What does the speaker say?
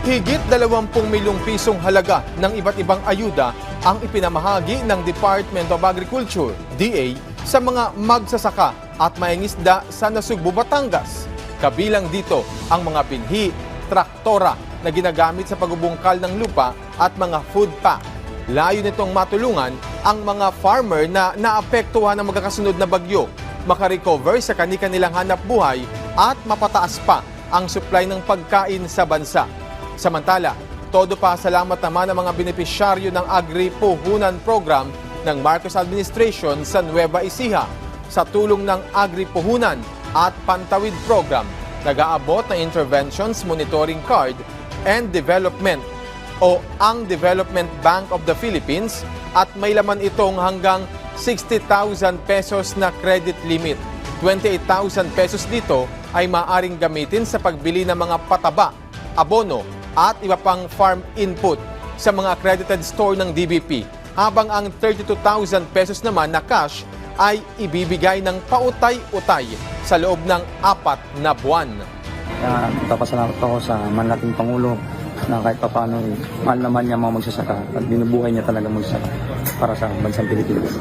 Higit 20 milyong pisong halaga ng iba't ibang ayuda ang ipinamahagi ng Department of Agriculture, DA, sa mga magsasaka at mayangisda sa Nasugbu, Batangas. Kabilang dito ang mga binhi, traktora na ginagamit sa pagbubungkal ng lupa at mga food pack. Layo nitong matulungan ang mga farmer na naapektuhan ng magkakasunod na bagyo, makarecover sa kani-kanilang hanap buhay at mapataas pa ang supply ng pagkain sa bansa. Samantala, todo pa salamat naman ang mga benepisyaryo ng Agri-Puhunan Program ng Marcos Administration sa Nueva Ecija. Sa tulong ng Agri-Puhunan at Pantawid Program, nag-aabot ng Interventions Monitoring Card and Development o ang Development Bank of the Philippines at may laman itong hanggang 60,000 pesos na credit limit. 28,000 pesos dito ay maaaring gamitin sa pagbili ng mga pataba, abono at iba pang farm input sa mga accredited store ng DBP, habang ang 32,000 pesos naman na cash ay ibibigay ng pautay-utay sa loob ng 4 na buwan. Papasalamat ako sa manlaking Pangulo na kahit paano mahal naman niya mga magsasaka at binubuhay niya talaga magsasaka para sa bansang Pilipinas.